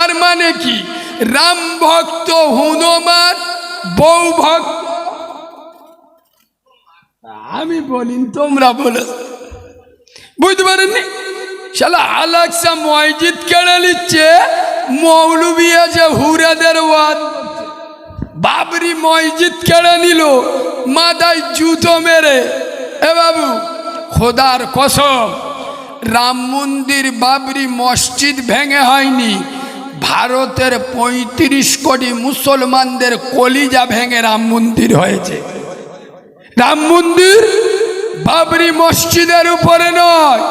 তার মানে কি? রাম ভক্ত হনুমান বউ ভক্ত, আমি বলিন তোমরা বলে বুঝতে পারেননি? শালা আলাক্সা মসজিদ কেড়ে নিচ্ছে, মৌলবি আছে হুরাদের ওয়াদ। বাবরি মসজিদ কেড়ে নিল মাথায় জুতো মেরে। এ বাবু, খোদার কসম, রাম মন্দির বাবরি মসজিদ ভেঙে হয়নি, ভারতের ৩৫ কোটি মুসলমানদের কলিজা ভেঙে রাম মন্দির হয়েছে। রাম মন্দির বাবরি মসজিদের উপরে নয়,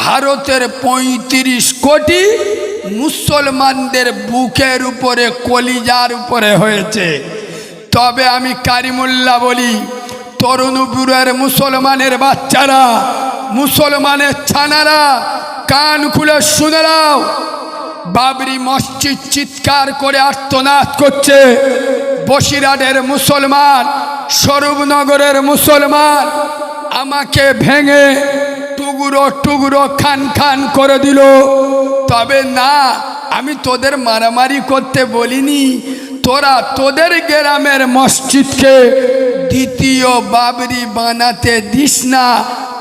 ভারতের ৩৫ কোটি মুসলমানদের বুকের উপরে, কলিজার উপরে হয়েছে। তবে আমি কারিমুল্লাহ বলি, তরুণপুরের মুসলমানের বাচ্চারা, মুসলমানের ছানারা, কান খুলে শুনে নাও, বাবরি মসজিদ চিৎকার করে আর্তনাদ করছে। বসিরহাটের মুসলমান, স্বরূপনগরের মুসলমান আমাকে ভেঙে টুকরো টুকরো খান খান করে দিল। তবে না, আমি তোদের মারামারি করতে বলিনি, তোরা তোদের গ্রামের মসজিদকে দ্বিতীয় বাবরি বানাতে দিস না।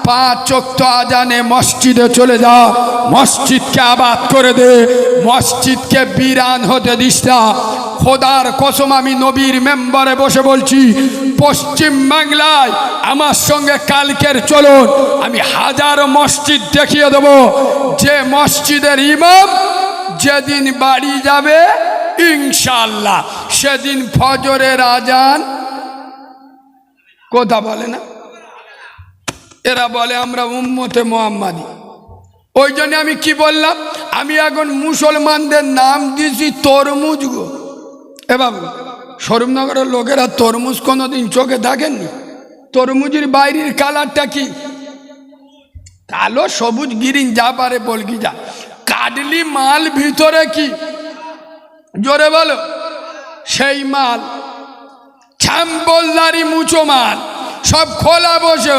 5 ওয়াক্ত আজানে মসজিদে চলে যা, মসজিদকে আবাদ করে দে, মসজিদকে বিরান হতে দিস না। খোদার কসম, আমি নবীর মেম্বারে বসে বলছি, পশ্চিম বাংলায় আমার সঙ্গে কালকের চলুন, আমি 1000 মসজিদ দেখিয়ে দেব, যে মসজিদের ইমাম যেদিন বাড়ি যাবে ইনশাআল্লাহ সেদিন ফজরের আজান কথা বলে না। এরা বলে আমরা উম্মতে মুহাম্মাদি। ওই জন্য আমি কি বললাম, আমি এখন মুসলমানদের নাম দিয়েছি তরমুজ গো। এ বাবু, স্বরূপনগরের লোকেরা তরমুজ কোনোদিন চোখে দেখেননি? তরমুজের বাইরের কালারটা কি? কালো, সবুজ, গ্রিন, যা পারে বলকি যা। কাডলি মাল ভিতরে কি? জোরে বলো। সেই মাল ছাম্বলদারি মুচো মাল, সব খোলা বসে।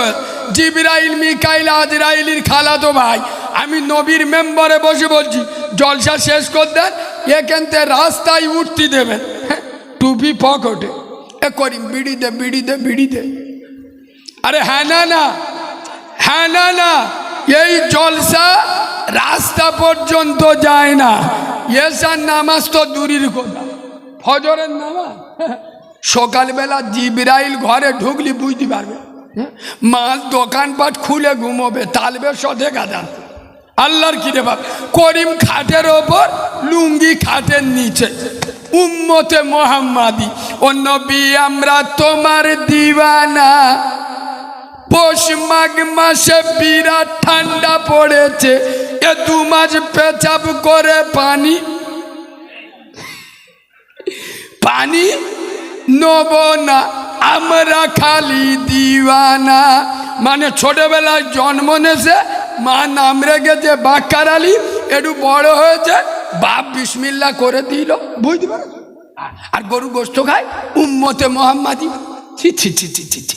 জিবরাইল, মিকাইল, আজরাইলির খালাতো ভাই। আমি নবীর মেম্বারে বসে বলছি, জলসা শেষ কর দেন, এখান থেকে রাস্তায় উঠতে দেবেন, টুপি পকেটে। এ করিম, বিড়ি দে, বিড়ি দে, বিড়ি দে। আরে হ্যাঁ না না, হ্যাঁ না না, এই জলসা রাস্তা পর্যন্ত যায় না। এসার নামাজ তো দূরের কথা, ফজরের নামাজ সকালবেলা জিবরাইল ঘরে ঢুকলি বুঝতে পারবে, মাল দোকানপাট খুলে ঘুমোবে, তালবে সঠে গাদান। আল্লাহর কি রে বাপ, করিম খাটের ওপর, লুঙ্গি খাটের নিচে। উম্মতে মুহাম্মাদি, ও নবী আমরা তোমার দিওয়ানা। পৌষ মাঘ মাসে বিরাট ঠান্ডা পড়েছে, এ 2 মাস পেচাব করে পানি পানি নেব না, আমরা খালি দিওয়ানা। মানে ছোটবেলায় জন্ম নেছে, মা নাম রেখেছে বাক্কার আলী, একটু বড় হয়েছে বাপ বিসমিল্লাহ করে দিল, বুঝতে পারো। আর গরু গোস্ত খায়, উম্মতে মুহাম্মাদি। ছি ছি ছি ছি ছি ছি।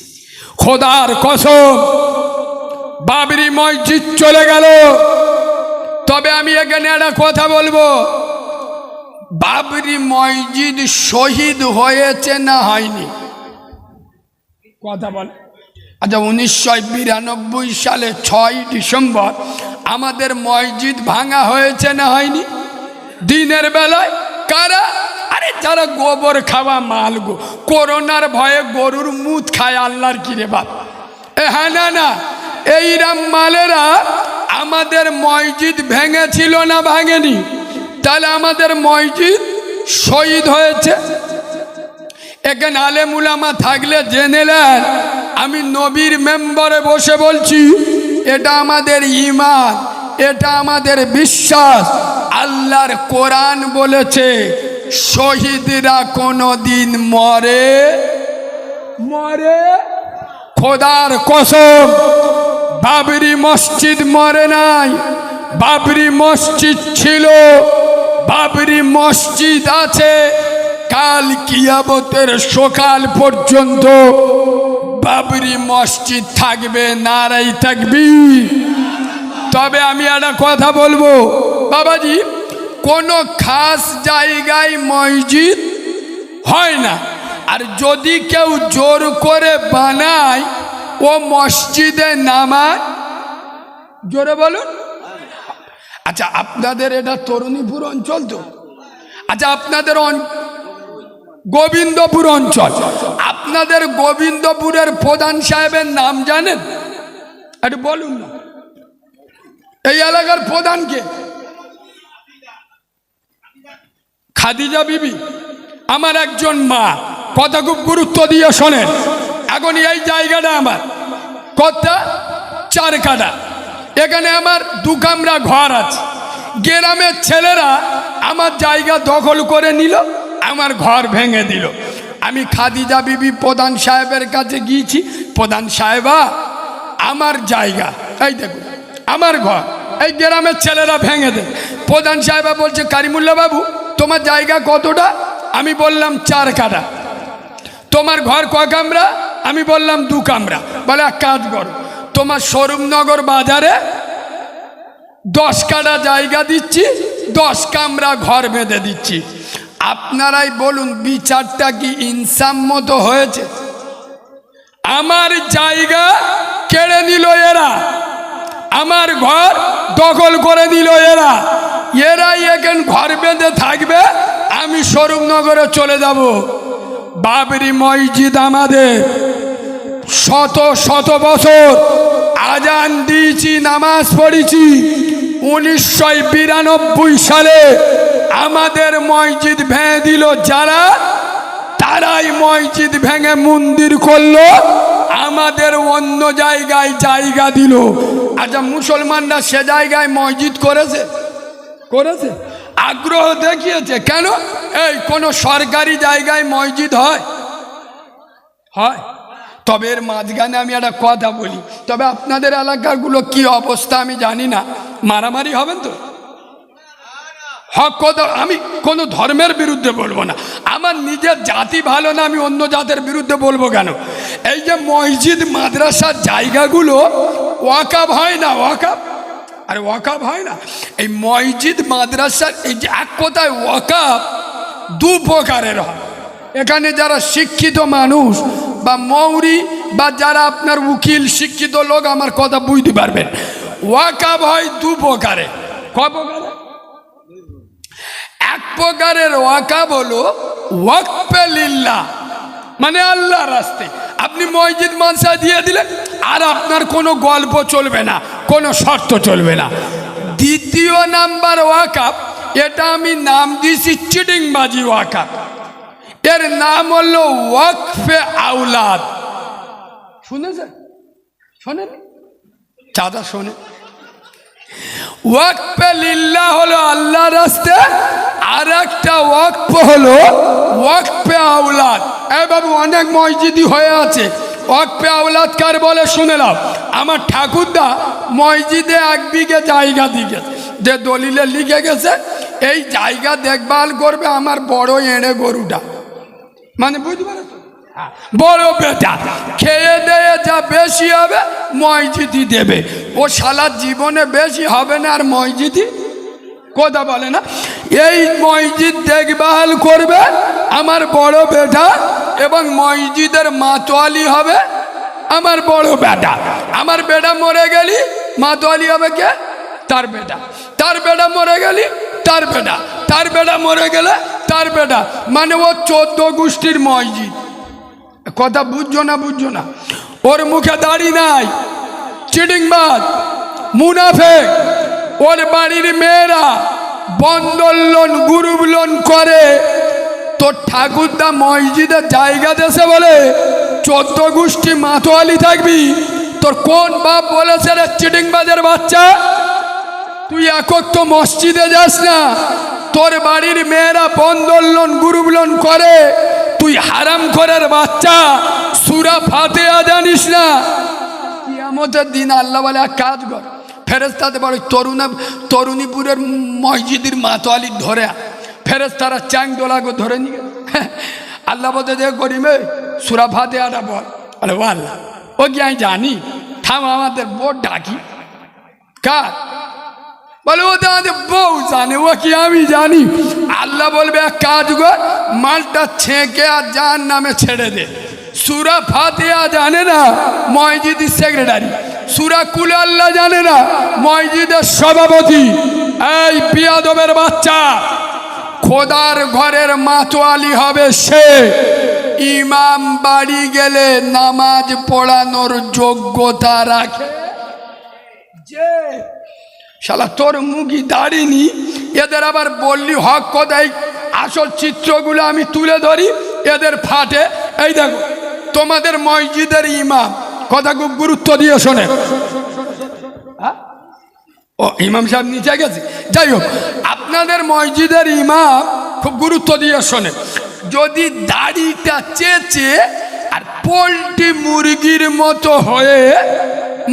খোদার কসম, বাবরি মসজিদ চলে গেল। তবে আমি এখানে একটা কথা বলবো, বাবরি মসজিদ শহীদ হয়েছে না হয়নি? কথা বল। আচ্ছা, 1992 সালে 6 ডিসেম্বর আমাদের মসজিদ ভাঙা হয়েছে না হয়নি? দিনের বেলায় কারা? আরে যারা গোবর খাওয়া মাল গো, করোনার ভয়ে গরুর মুত খায়। আল্লাহর কি রে বাপ, এ হ্যাঁ না না, এইরাম মালেরা আমাদের মসজিদ ভেঙেছিল না ভাঙেনি? তাহলে আমাদের মসজিদ শহীদ হয়েছে। এখানে আলেম উলামা থাকলে জেনে নেন, আমি নবীর মেম্বারে বসে বলছি, এটা আমাদের ঈমান, এটা আমাদের বিশ্বাস। আল্লাহর কোরআন বলেছে, শহীদরা কোনোদিন মরে মরে খোদার কসম, বাবরি মসজিদ মরে নাই, বাবরি মসজিদ ছিল, বাবরি মসজিদ আছে। কাল কিয়ামতের সকাল পর্যন্ত বাবরি মসজিদ থাকবে, নারাই তাকবীর। তবে আমি একটা কথা বলবো বাবাজি, কোনো খাস জায়গায় মসজিদ হয় না। আর যদি কেউ জোর করে বানায় ও মসজিদে নামাজ, জোরে বলুন। আচ্ছা, আপনাদের এটা তরুণীপুর অঞ্চল তো? আচ্ছা, আপনাদের গোবিন্দপুর অঞ্চল, আপনাদের গোবিন্দপুরের প্রধান সাহেবের নাম জানেন? একটু বলুন না, এই এলাকার প্রধানকে? খাদিজা বিবি আমার একজন মা, কথা খুব গুরুত্ব দিয়ে শোনেন। এখন এই জায়গাটা আমার কথা 4 কাঠা, এখানে আমার 2 কামরা ঘর আছে। গ্রামের ছেলেরা আমার জায়গা দখল করে নিল, আমার ঘর ভেঙে দিল। আমি খাদিজা বিবি প্রধান সাহেবের কাছে গিয়েছি, প্রধান সাহেবা আমার জায়গা, এই দেখুন আমার ঘর, এই গ্রামের ছেলেরা ভেঙে দেয়। প্রধান সাহেবা বলছে, কারিমুল্লাহ বাবু তোমার জায়গা কতটা? আমি বললাম 4 কাঠা। তোমার ঘর কয় কামরা? আমি বললাম 2 কামরা। বলে এক কাজ করো, তোমার স্বরূপনগর বাজারে 10 কাঠা জায়গা দিচ্ছি, 10 কামরা ঘর বেঁধে দিচ্ছি। আপনারাই বলুন বিচারটা কি ইনসাফ হয়েছে? আমার জায়গা কেড়ে নিল এরা, আমার ঘর দখল করে দিল এরা, এরাই এখন ঘর বেঁধে থাকবে, আমি স্বরূপনগরে চলে যাব। বাবরি মসজিদ আমাদের শত শত বছর আজান দিয়েছি, নামাজ পড়েছি। 1992 সালে আমাদের মসজিদ ভেঙে দিল যারা, তারাই মসজিদ ভেঙে মন্দির করলো, আমাদের অন্য জায়গায় জায়গা দিল। আচ্ছা, মুসলমানরা সে জায়গায় মসজিদ করেছে? করেছে? আগ্রহ দেখিয়েছে? কেন? এই কোন সরকারি জায়গায় মসজিদ হয়? হয়? তবে এর মাঝখানে আমি একটা কথা বলি, তবে আপনাদের এলাকাগুলো কি অবস্থা আমি জানি না, মারামারি হবেন তো? হক কথা, আমি কোনো ধর্মের বিরুদ্ধে বলবো না, আমার নিজের জাতি ভালো না, আমি অন্য জাতের বিরুদ্ধে বলবো কেন? এই যে মসজিদ মাদ্রাসার জায়গাগুলো ওয়াকাব হয় না, ওয়াকাব, আরে ওয়াকাব হয় না। এই মসজিদ মাদ্রাসার এই যে এক কথায় ওয়াকাব 2 প্রকারের হয়। এখানে যারা শিক্ষিত মানুষ বা মৌরি বা যারা আপনার উকিল শিক্ষিত লোক আমার কথা বুঝতে পারবেন, ওয়াকাব হয় 2 প্রকারে। কয় প্রকারে? এক প্রকারের ওয়াকাব হলো ওয়াকফে লিল্লাহ, মানে আল্লাহর রাস্তায় আপনি মসজিদ মাদ্রাসা দিয়ে দিলেন, আর আপনার কোনো গল্প চলবে না, কোনো শর্ত চলবে না। দ্বিতীয় নাম্বার ওয়াকাব, এটা আমি নাম দিয়েছি চিটিংবাজি ওয়াকাব, এর নাম হলো ওয়াকফে আওলাদ। শুনেছেন? শোনেন? চাচা শোনে? ওয়াকফে লিল্লাহ হলো আল্লাহর রাস্তায়, আর একটা ওয়াকফ হলো ওয়াকফে আওলাদ। এই বাবু অনেক মসজিদই হয়ে আছে, ওয়াকফে আওলাদ কার বলে শুনে নাও। আমার ঠাকুরদা মসজিদে 1 বিঘে জায়গা দিয়ে যে দলিলে লিখে গেছে, এই জায়গা দেখভাল করবে আমার বড় এঁড়ে গরুটা, মানে বুঝতে পারছো, বড় বেটা, খেয়ে দেয়ে যা বেশি হবে মসজিদই দেবে, ও শালা জীবনে বেশি হবে না আর মসজিদই কথা বলে না। এই মসজিদ দেখভাল করবে আমার বড় বেটা, এবং মসজিদের মাতোয়ালি হবে আমার বড় বেটা। আমার বেটা মরে গেলি মাতোয়ালি হবে কে? তার বেটা। তার বেটা মরে গেলি তার বেটা, তার বেটা মরে গেলে তার বেটা, মানে ও 14 গোষ্ঠীর মসজিদ। কথা বুঝছো না? বুঝছো না? ওর মুখে দাড়ি নাই, চিটিংবাজ, মুনাফেক। ওর বাড়ির মেয়েরা বন্ধন লোন, গ্রুপ লোন করে। তোর ঠাকুরদা মসজিদের জায়গা দেশে বলে 14 গোষ্ঠী মাতোয়ালি থাকবি? তোর কোন বাপ বলেছে রে চিটিংবাজের বাচ্চা? তুই একক তো মসজিদে যাস না, তোর বাড়ির মেয়েরা বন্ধন লোন, গ্রুপ লোন করে, তুই হারাম করার বাচ্চা, সূরা ফাতিহা জানিস না? কিয়ামতের দিন আল্লাহ বলে এক কাজ কর, ফেরেশতাতে বড় তরুণীপুরের মসজিদের মাতোয়ালি ধরে, ফেরেশতারা চ্যাং দোলাগো ধরে নিয়ে আল্লাহ বলতে দেখ করিমে সূরা ফাতিহাটা বল। আরে ও আল্লাহ, ও কি আমি জানি? থাম, আমাদের বোর্ড ডাকি কার? বলে ও তো আমাদের বউ জানে, ও কি আমি জানি? আল্লাহ বলবে এক কাজ কর, মালটা ছেঁকে আর জাহান নামে ছেড়ে দে। সূরা ফাতিহা জানে না মসজিদের সেক্রেটারি, সূরা কুল আল্লাহ জানে না মসজিদের সভাপতি। এই বিয়াদবের বাচ্চা, খোদার ঘরের মাতোয়ালি হবে সে, ইমাম বাড়ি গেলে নামাজ পড়ানোর যোগ্যতা রাখে যে। শালা তোর মুখি দাঁড়িনি, এদের আবার বললি হক কথাই, আসল চিত্রগুলো আমি তুলে ধরি, এদের ফাটে। এই দেখো তোমাদের মসজিদের ইমাম, কথা খুব গুরুত্ব দিয়ে শোনে। ও ইমাম সাহেব নিচে গেছে, যাই হোক আপনাদের মসজিদের ইমাম খুব গুরুত্ব দিয়ে শোনে। যদি দাড়িটা চেঁচে আর পোল্ট্রি মুরগির মতো হয়ে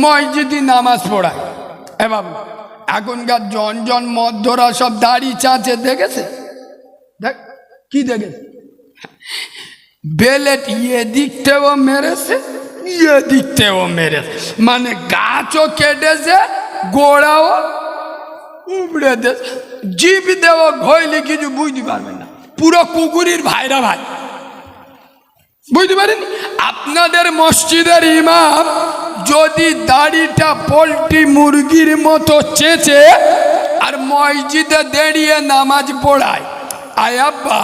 মসজিদে নামাজ পড়ায়, এ বাবু এখনকার জন মধ্যরা সব দাড়ি চাঁচে দেখেছে? দেখ কি দেখেছে? বেলেট ইয়ে দিকতেও মেরেছে, ইয়ে দিকতেও মেরেছে, মানে গাছও কেটেছে, গোড়াও উবড়ে দিয়েছে, জিপ দেওয়া ঘইলে কিছু বুঝতে পারবেন না, পুরো কুকুরির ভাইরা ভাই, বুঝতে পারেন? আপনাদের মসজিদের ইমাম যদি দাড়িটা পোল্ট্রি মুরগির মতো চেঁচে আর মসজিদে দাঁড়িয়ে নামাজ পড়ায়, আয় আব্বা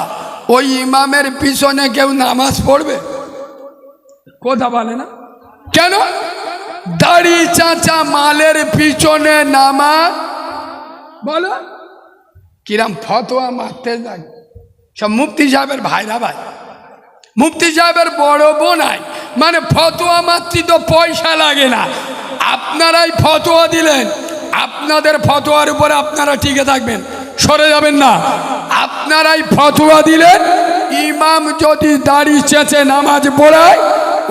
ওই ইমামের পিছনে কেউ নামাজ পড়বে? কথা বলে না কেন? দাড়ি চাচা মালের পিছনে নামাজ, বলো কিরাম ফতোয়া মারতে যায় সব মুফতি সাহেবের ভাইরা ভাই, মুফতি সাহেবের বড় বোনাই, মানে ফতোয়া মারতে তো পয়সা লাগে না, আপনারাই ফতোয়া দিলেন, আপনাদের ফতোয়ার উপরে আপনারা টিকে থাকবেন, সরে যাবেন না। আপনারাই ফতোয়া দিলেন ইমাম যদি দাড়ি চেঁচে নামাজ পড়ায়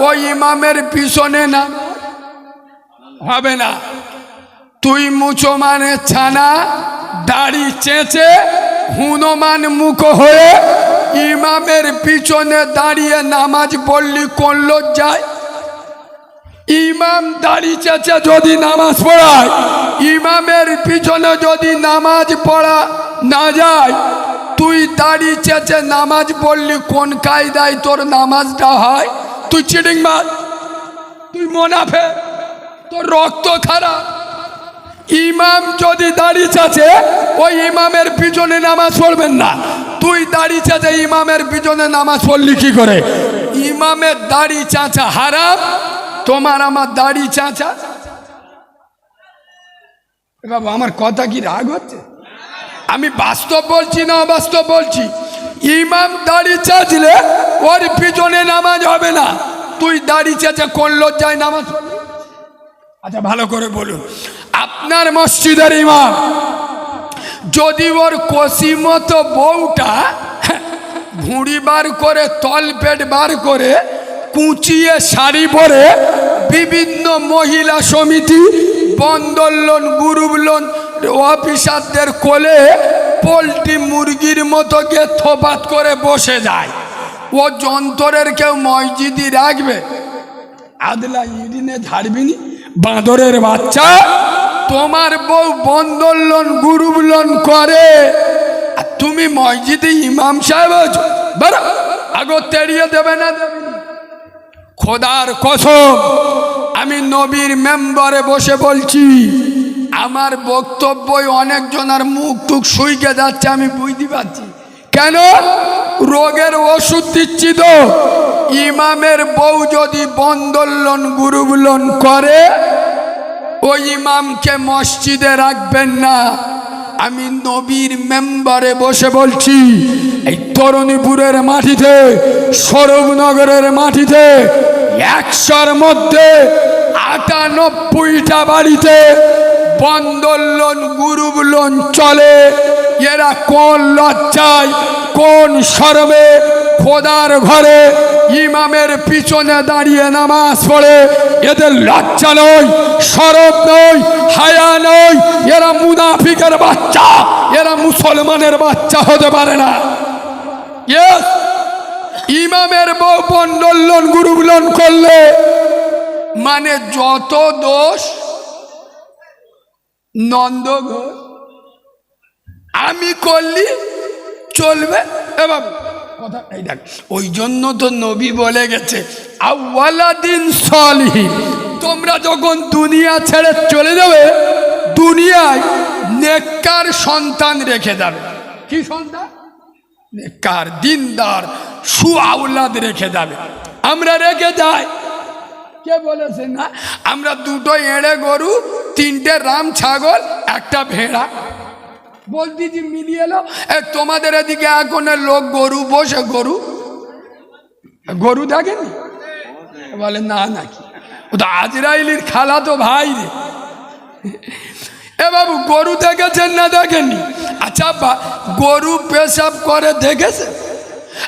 ওই ইমামের পিছনে নামাজ হবে না। তুই মুসলমানের ছানা দাড়ি চেঁচে হনুমান মুখ হয়ে ইমামের পিছনে দাঁড়িয়ে নামাজ পড়লি কোন লজ্জায়? ইমাম দাড়ি চেঁচে যদি নামাজ পড়ায়, ইমামের পিছনে যদি নামাজ পড়া না যায়, তুই দাড়ি চেঁচে নামাজ পড়লি কোন কায়দায় তোর নামাজটা হয়? তুই চিটিং মার, তুই মুনাফিক, তোর রক্ত খারাপ। ইমাম যদি দাড়ি চাচে ওই ইমামের পিছনে নামাজ পড়বেন না, তুই দাড়ি চাচা ইমামের পিছনে নামাজ পড়লি কি করে? ইমামের দাড়ি চাচা হারাম, তোমার আমার দাড়ি চাচা। বাবা আমার কথা কি রাগ হচ্ছে? আমি বাস্তব বলছি না অবাস্তব বলছি? ইমাম দাড়ি চাচলে ওর পিছনে নামাজ হবে না, তুই দাড়ি চাচা কোন লজ্জায় নামাজ পড়লি? আচ্ছা ভালো করে বলুন, আপনার মসজিদের ইমাম যদি ওর কষি মতো বউটা ভুঁড়ি বার করে তল পেট বার করে কুচিয়ে শাড়ি পরে বিভিন্ন মহিলা সমিতি, বন্ধন লোন, গ্রুপ লোন অফিসারদের কোলে পোল্ট্রি মুরগির মতো গিয়ে থোপাত করে বসে যায়, ও যন্ত্রের কেউ মসজিদে রাখবে? আদলা ইডিনে ঝাড়বিনি বাঁদরের বাচ্চা, তোমার বউ বন্ধন লোন গ্রুপ লোন করে আর তুমি মসজিদে ইমাম সাহেব আছো, বলো আগো তেড়িয়ে দেবে না দেবে? খোদার কসম আমি নবীর মেম্বারে বসে বলছি, আমার বক্তব্যই অনেকজনের মুখ টুক শুইকে যাচ্ছে, আমি বুঝতে পারছি। কেন? রোগের ওষুধ দিচ্ছি তো। ইমামের বউ যদি বন্ধন লোন গ্রুপ লোন করে ওই ইমামকে মসজিদে রাখবেন না। আমি নবীর মেম্বারে বসে বলছি, এই তরুণীপুরের মাটিতে, সৌরভনগরের মাটিতে 100-র মধ্যে 98টা বাড়িতে বন্ধন লোন গ্রুপ লোন চলে। এরা কোন লজ্জায়, কোন শরমে খোদার ঘরে ইমামের পিছনে দাঁড়িয়ে নামাজ পড়ে? এদের লজ্জা নয়, শরম নয়, হায়া নয়, এরা মুনাফিকের বাচ্চা, এরা মুসলমানের বাচ্চা হতে পারে না। ইমামের বউ বন্ধন লোন গ্রুপ লোন করলে মানে যত দোষ নন্দ ঘোষ আমি করলি চলবে। এ বাবু কথা এই দেখ, ওই জন্য তো নবী বলে গেছে আওয়ালাদিন সলিহিন, তোমরা যখন দুনিয়া ছেড়ে চলে যাবে দুনিয়ায় নেককার সন্তান রেখে যাবে। কি সন্তান? নেককার দিনদার সুআওলাদ রেখে যাবে। আমরা রেখে যাই, কে বলেছে না? আমরা দুটো এঁড়ে গরু, তিনটে রাম ছাগল, একটা ভেড়া বলতেছি মিলিয়ে এলো। তোমাদের এদিকে এখন লোক গরু বসে গরু দেখেনি? বলে না নাকি, ও তো আজরাইলির খালা তো ভাই রে। এ বাবু গরু দেখেছেন না দেখেননি? আচ্ছা গরু পেশাব করে দেখেছে?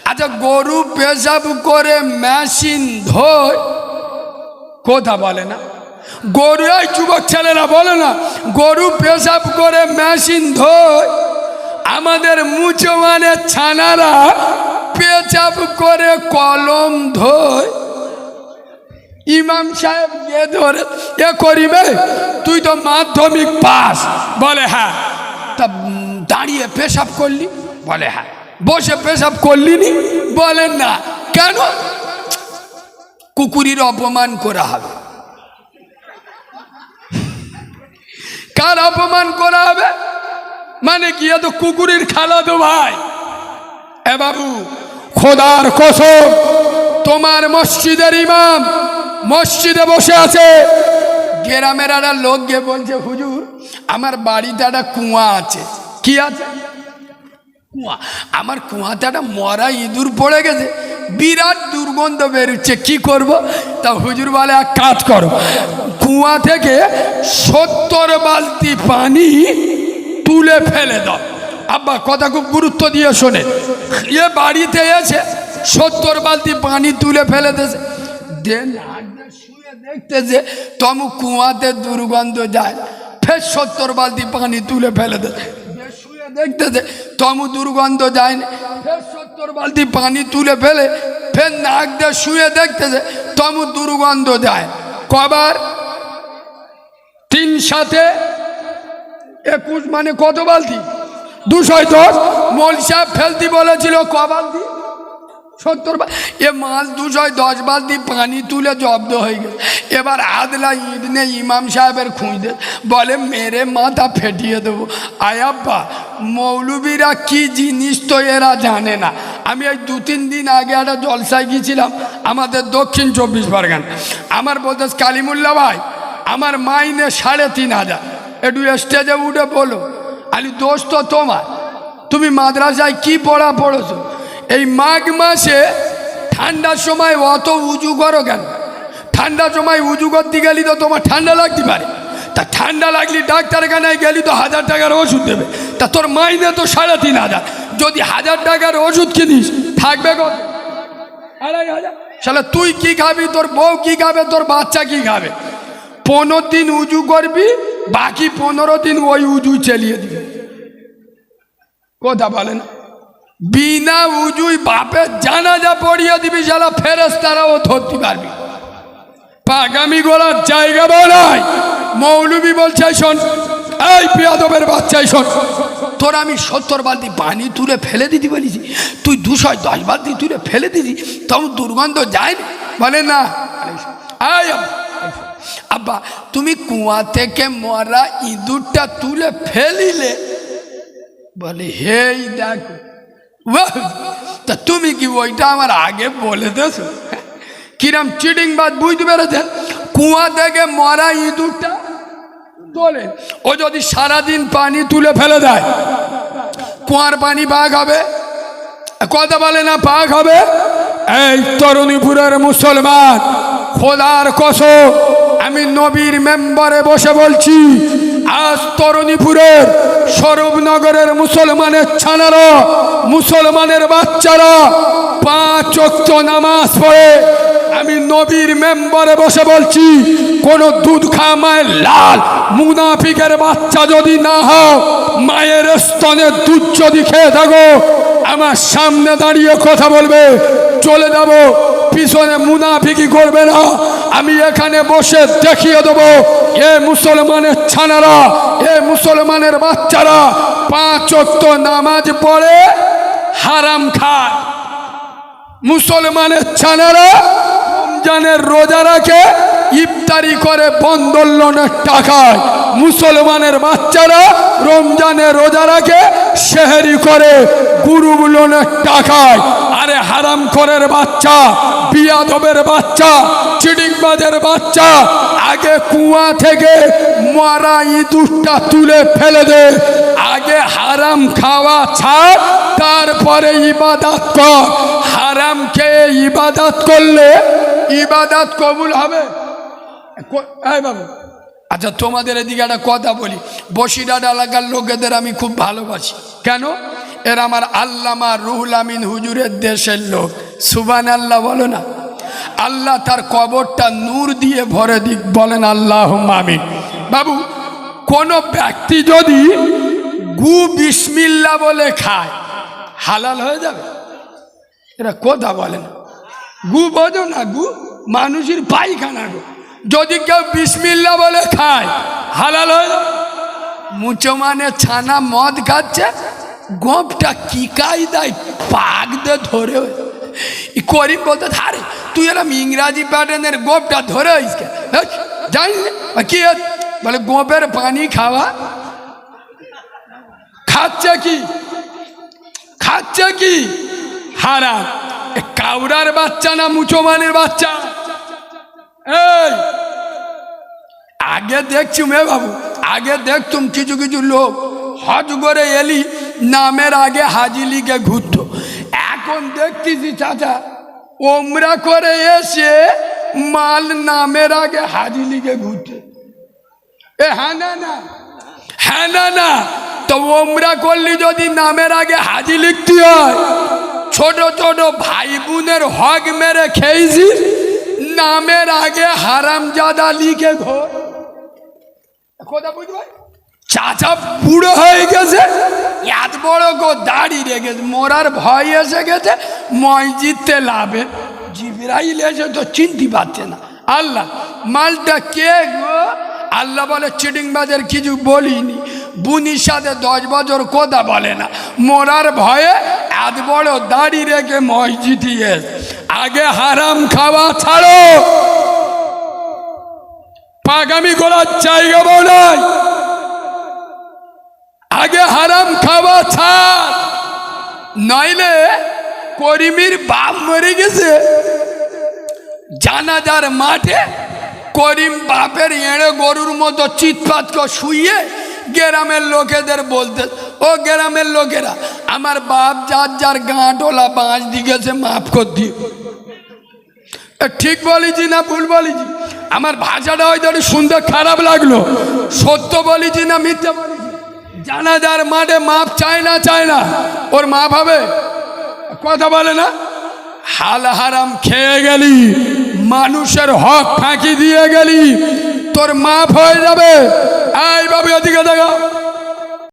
আচ্ছা গরু পেশাব করে মেশিন ধোয় কথা বলে না? গরু, এই যুবক ছেলেরা বলে না, গরু পেশাব করে মেশিন ধোয়। আমাদের মুচমানের ছানারা পেশাব করে কলম ধোয়। ইমাম সাহেব গিয়ে ধরে এ করিবে, তুই তো মাধ্যমিক পাস? বলে হ্যাঁ। তা দাঁড়িয়ে পেশাব করলি? বলে হ্যাঁ। বসে পেশাব করলি নি? বলেন না। কেন? কুকুরের অপমান করা হবে। কার অপমান করা হবে? মানে কি, এ তো কুকুরের খালা তো ভাই। এ বাবু খোদার কসম, তোমার মসজিদের ইমাম মসজিদে বসে আছে, গ্রামের একটা লোক গিয়ে বলছে হুজুর আমার বাড়িতে একটা কুয়া আছে। কি আছে? কুয়া। আমার কুয়াতে একটা মরা ইঁদুর পড়ে গেছে, বিরাট দুর্গন্ধ বেরোচ্ছে, কি করব? তা হুজুর বলে এক কাজ করো, কুয়া থেকে 70 বালতি পানি তুলে ফেলে দাও। আব্বা কথা খুব গুরুত্ব দিয়ে শোনে, এ বাড়িতে এসে 70 বালতি পানি তুলে ফেলে দিয়েছে। শুয়ে দেখতেছে তমু কুয়াতে দুর্গন্ধ যায়, ফের 70 বালতি পানি তুলে ফেলে দেয়। শুয়ে দেখতেছে তমু দুর্গন্ধ যায় না, ফের 70 বালতি পানি তুলে ফেলে, ফের নাক দিয়ে শুয়ে দেখতেছে তমু দুর্গন্ধ যায়। কবার? 3 সাথে 21 মানে কত বালতি? 210। মোল সাহেব ফেলতি বলেছিল ক বালতি? 70 বালতি। এ মাল 210 বালতি পানি তুলে জব্দ হয়ে গেছে। এবার আদলা ঈদ নে ইমাম সাহেবের খুঁজতে, বলে মেরে মাথা ফেটিয়ে দেবো। আয়াব্বা মৌলবীরা কি জিনিস তো এরা জানে না। আমি এই 2-3 দিন আগে একটা জলসায় গিয়েছিলাম আমাদের দক্ষিণ 24 পরগনা। আমার বলতে কালিমুল্লা ভাই আমার মাইনে 3,500, একটু স্টেজে উঠে বলো। আলি দোষ তো তোমার, তুমি মাদ্রাসায় কি পড়া পড়েছো? এই মাঘ মাসে ঠান্ডার সময় অত উজু করো কেন? ঠান্ডার সময় উজু করতে গেলি তো তোমার ঠান্ডা লাগতে পারে, তা ঠান্ডা লাগলি ডাক্তারখানায় গেলি তো 1000 টাকার ওষুধ দেবে, তা তোর মাইনে তো 3,500। যদি 1000 টাকার ওষুধ কিনিস থাকবে কত? 2,500। শালা তুই কি খাবি, তোর বউ কি খাবে, তোর বাচ্চা কি খাবে? 15 দিন উজু করবি, বাকি 15 দিন ওই উজু চালিয়ে দিবি। কথা বলেন, বিনা উজুই বাপের জানাজা পড়িয়ে দিবি, শালা ফেরেশতারাও ধরতে পারবি। পাগামি গোলার জায়গা বলাই। মৌলবি বলছে শোন, এই বিয়াদবের বাচ্চাই শোন, তোর আমি 70 বালতি পানি তুলে ফেলে দিতে বলেছি, তুই 210 বালতি তুলে ফেলে দিছি, তখন দুর্গন্ধ যায় না? বলে না। আব্বা তুমি কুয়া থেকে মরা ইঁদুরটা তুলে ফেলিলে? বলে হেই দেখো। তা তুমি কি ওইটা আমার আগে বলে দেছো? কিরম চিটিং বাদ বুঝতে পেরেছেন? কুয়া থেকে মরা ইঁদুরটা তোলে, ও যদি সারাদিন পানি তুলে ফেলে দেয় কুয়ার পানি পাক হবে? কথা বলে না পাক হবে? এই তরুণীপুরের মুসলমান, খোদার কসম আমি নবীর মেম্বারে বসে বলছি, আজ তরুণীপুরের স্বরূপনগরের মুসলমানের ছানারা, মুসলমানের বাচ্চারা 5 ওয়াক্ত নামাজ পড়ে। আমি নবীর মেম্বারে বসে বলছি, কোন দুধ খা মায়ের লাল মুনাফিকের বাচ্চা যদি না হও, মায়ের স্তনের দুধ যদি খেয়ে থাকো, আমার সামনে দাঁড়িয়ে কথা বলবে, চলে যাব, পিছনে মুনাফিকি করবে না। আমি এখানে বসে দেখিয়ে দেবো, এ মুসলমানের ছানারা, এ মুসলমানের বাচ্চারা 5 ওয়াক্ত নামাজ পড়ে হারাম খায়। মুসলমানের ছানারা রমজানের রোজা রাখে, ইফতারি করে বন্ধন লোনের টাকায়। মুসলমানের বাচ্চারা রমজানের রোজা রাখে, সেহরি করে গ্রুপ লোনের টাকায়। আরে হারামখোরের বাচ্চা, বিয়াদবের বাচ্চা, চিটিংবাজের বাচ্চা, আগে কুয়া থেকে মরা ইঁদুরটা তুলে ফেলে দে। আগে হারাম খাওয়া ছাড়, তারপরে ইবাদত কর। হারাম খেয়ে ইবাদত করলে ইবাদত কবুল হবে? বাবু, আচ্ছা তোমাদের এদিকে একটা কথা বলি, বসিরহাট এলাকার লোকেদের আমি খুব ভালোবাসি। কেন? এরা আমার আল্লামা রুহুল আমিন হুজুরের দেশের লোক। সুবহানাল্লাহ বলো না। আল্লাহ তার কবরটা নূর দিয়ে ভরে দিক, বলেন আল্লাহুম্মা আমিন। বাবু, কোন ব্যক্তি যদি গু বিসমিল্লাহ বলে খায়, হালাল হয়ে যাবে? এরা কথা বলে না। গু বোঝো না? গু মানুষের পায়খানা। গো যদি কেউ বিসমিল্লাহ বলে খায়, হালাল হয়ে যাবে? মুসলমানে ছানা মদ খাচ্ছে, গোপটা কি কায়দায় পাক দিয়ে ধরে করিম বলতে ধারে, তুই এরম ইংরাজি প্যাটার্নের গোপটা ধরে জানি কি বলে, গোপের পানি খাওয়া। খাচ্ছে কি? খাচ্ছে কি? হারাম। কাউরার বাচ্চা না মুসলমানের বাচ্চা? এই আগে দেখছি মে বাবু, আগে দেখতুম কিছু কিছু লোক হজ করে এলি নামের আগে হাজি লিগে ঘুরত। এখন দেখতেছি চাচা ওমরা করে এসে মাল নামের আগে হাজি লিগে ঘুরতে। হ্যাঁ না না, হ্যাঁ না না। তো ওমরা করলি যদি নামের আগে হাজি লিখতে হয়, ছোট ছোট ভাই বোনের হক মেরে খেয়েছি, নামের আগে হারামজাদা লিখে ঘর। কথা বুঝবে? চাচা বুড়ো হয়ে গেছে, এত বড় গো দাড়ি রেখেছে, মোরার ভয় এসে গেছে, মসজিদে লাভে জিবরাইল এসে তো চিনতে পারছে না। আল্লাহ মালটা কে গো? আল্লাহ বলে চিটিংবাজের কিছু বলিনি, বুনির সাথে 10 বছর কথা বলে না, মোরার ভয়ে এত বড় দাড়ি রেখে মসজিদে এসে। আগে হারাম খাওয়া ছাড়ো, পাগামি করার জায়গা নাই। আগে হারাম খাওয়া ছাড়, নইলে করিমের বাপ মরে গেছে, জানাজার মাঠে করিম বাপের এড়ে গরুর মতো চিৎপাত করে শুয়ে গ্রামের লোকেদের বলতে, ও গ্রামের লোকেরা, আমার বাপ যার যার গাঁটোলা বাঁশ দিয়েছে মাফ কর দিও। ঠিক বলেছি না ভুল বলেছি? আমার ভাষাটা হয়তো একটু শুনতে খারাপ লাগলো, সত্য বলেছি না মিথ্যা বলেছি? জানাজার মাঠে মাপ চায় না, চায় না, ওর মাপ হবে? কথা বলে না। হাল হারাম খেয়ে গেলি, মানুষের হক ফাঁকি দিয়ে গেলি, তোর মাপ হয়ে যাবে। এই বাবু এদিকে দেখা।